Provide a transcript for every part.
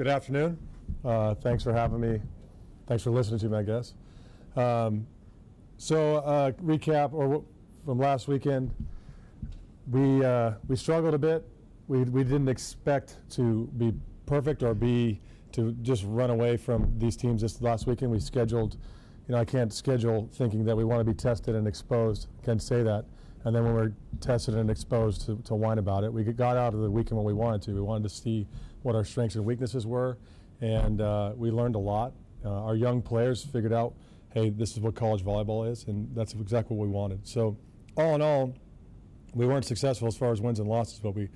Good afternoon. Thanks for having me. Thanks for listening to me, I guess. Recap from last weekend. We struggled a bit. We didn't expect to be perfect or to just run away from these teams this last weekend. We scheduled, I can't schedule thinking that we want to be tested and exposed. Can't say that. And then when we're tested and exposed to whine about it, we got out of the weekend when we wanted to. We wanted to see what our strengths and weaknesses were, and we learned a lot. Our young players figured out, hey, this is what college volleyball is, and that's exactly what we wanted. So all in all, we weren't successful as far as wins and losses, but we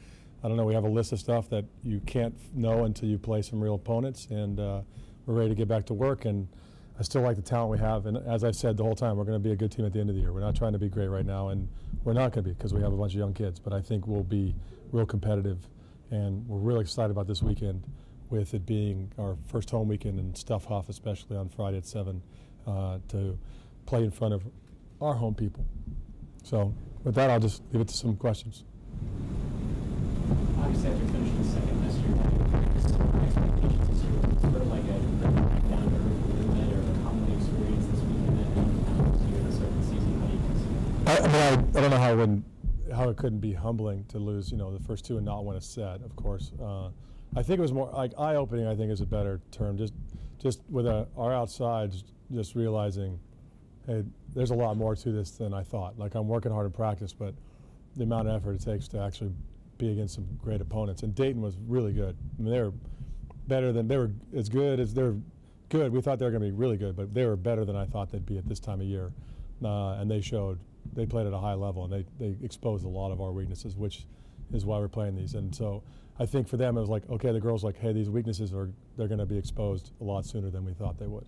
have a list of stuff that you can't know until you play some real opponents, and we're ready to get back to work. And I still like the talent we have, and as I've said the whole time, we're going to be a good team at the end of the year. We're not trying to be great right now, and we're not going to be because we have a bunch of young kids, but I think we'll be real competitive, and we're really excited about this weekend with it being our first home weekend in Stuff Huff, especially on Friday at 7, to play in front of our home people. So with that, I'll just leave it to some questions. Obviously, after finishing second last year, some expectations this year, sort of like a down to earth a little bit, or humbling experience this weekend that you start the season. How do you consider it? I don't know how it couldn't be humbling to lose, the first two and not win a set. Of course, I think it was more like eye-opening. I think is a better term. Just with our outsides, just realizing, hey, there's a lot more to this than I thought. Like, I'm working hard in practice, but the amount of effort it takes to actually be against some great opponents. And Dayton was really good. I mean, they were as good as they're good. We thought they were going to be really good, but they were better than I thought they'd be at this time of year. And they played at a high level, and they exposed a lot of our weaknesses, which is why we're playing these. And so I think for them it was like, okay, the girls like, hey, these weaknesses they're going to be exposed a lot sooner than we thought they would.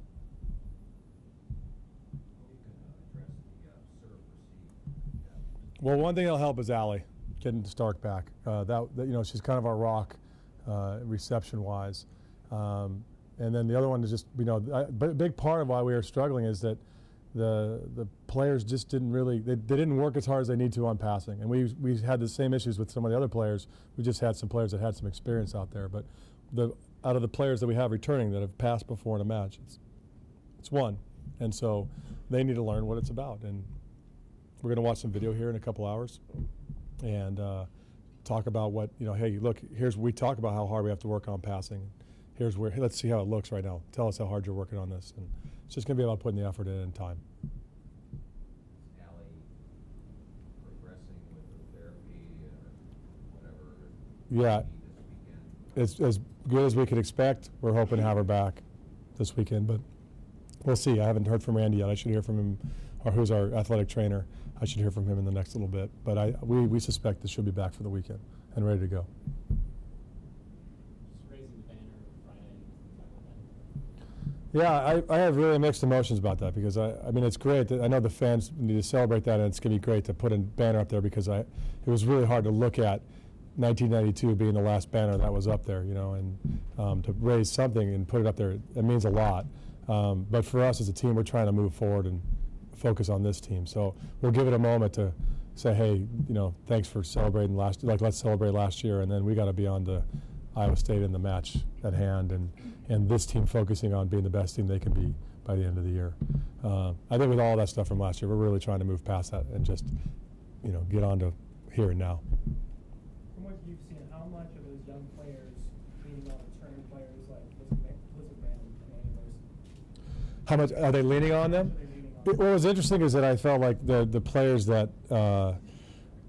Well, one thing that'll help is Allie getting Stark back. She's kind of our rock reception-wise. And then the other one is just, but a big part of why we are struggling is that the players just didn't really, they didn't work as hard as they need to on passing. And we had the same issues with some of the other players. We just had some players that had some experience out there. But out of the players that we have returning that have passed before in a match, it's one. And so they need to learn what it's about. And we're going to watch some video here in a couple hours and talk about what, hey, look, we talk about how hard we have to work on passing. Hey, let's see how it looks right now. Tell us how hard you're working on this. And it's just going to be about putting the effort in and time. Is Allie progressing with her therapy or whatever? Yeah, it's as good as we could expect. We're hoping to have her back this weekend, but we'll see. I haven't heard from Randy yet. I should hear from him, or who's our athletic trainer. I should hear from him in the next little bit. But we suspect that she'll be back for the weekend and ready to go. Yeah, I have really mixed emotions about that because I mean it's great. I know the fans need to celebrate that, and it's going to be great to put a banner up there because it was really hard to look at 1992 being the last banner that was up there, and to raise something and put it up there, it means a lot. But for us as a team, we're trying to move forward and focus on this team. So we'll give it a moment to say, hey, thanks for celebrating let's celebrate last year, and then we got to be on to Iowa State in the match at hand, and this team focusing on being the best team they can be by the end of the year. I think with all that stuff from last year, we're really trying to move past that and just, get on to here and now. From what you've seen, how much of those young players leaning on returning players like Blizzard Band and Annie Wilson? How much are they leaning on them? What was interesting is that I felt like the players that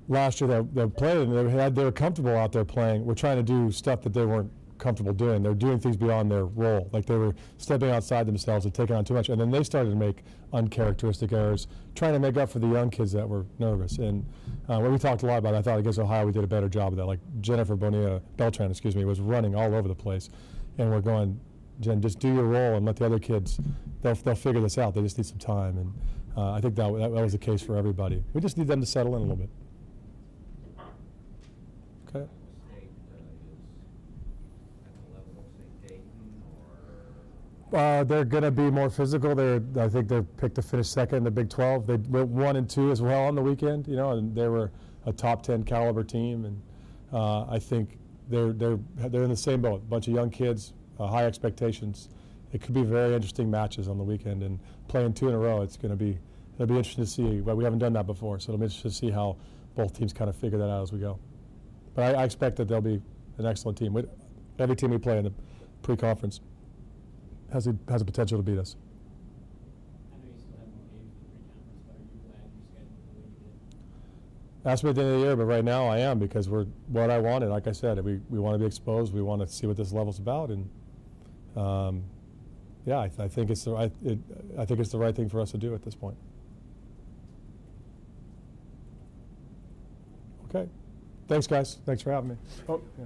last year that played, they were comfortable out there playing. We're trying to do stuff that they weren't comfortable doing. They're doing things beyond their role. Like they were stepping outside themselves and taking on too much. And then they started to make uncharacteristic errors, trying to make up for the young kids that were nervous. And when we talked a lot about it, I thought against Ohio we did a better job of that. Like Jennifer Beltran, was running all over the place. And we're going, Jen, just do your role and let the other kids, they'll figure this out. They just need some time. And I think that was the case for everybody. We just need them to settle in a little bit. Okay. They're going to be more physical. I think they're picked to finish second in the Big 12. They went 1 and 2 as well on the weekend, and they were a top 10 caliber team. And I think they're in the same boat. A bunch of young kids high expectations. It could be very interesting matches on the weekend, and playing 2 in a row, it'll be interesting to see. But we haven't done that before, so it'll be interesting to see how both teams kind of figure that out as we go. But I expect that they'll be an excellent team. Every team we play in the pre-conference has a potential to beat us. I know you still have more games in the pre-conference, but are you glad you scheduled the way you did? Ask me at the end of the year, but right now I am, because we're what I wanted. Like I said, we want to be exposed. We want to see what this level's about, and yeah, I think it's the right. I think it's the right thing for us to do at this point. Okay, thanks guys. Thanks for having me. Oh, yeah.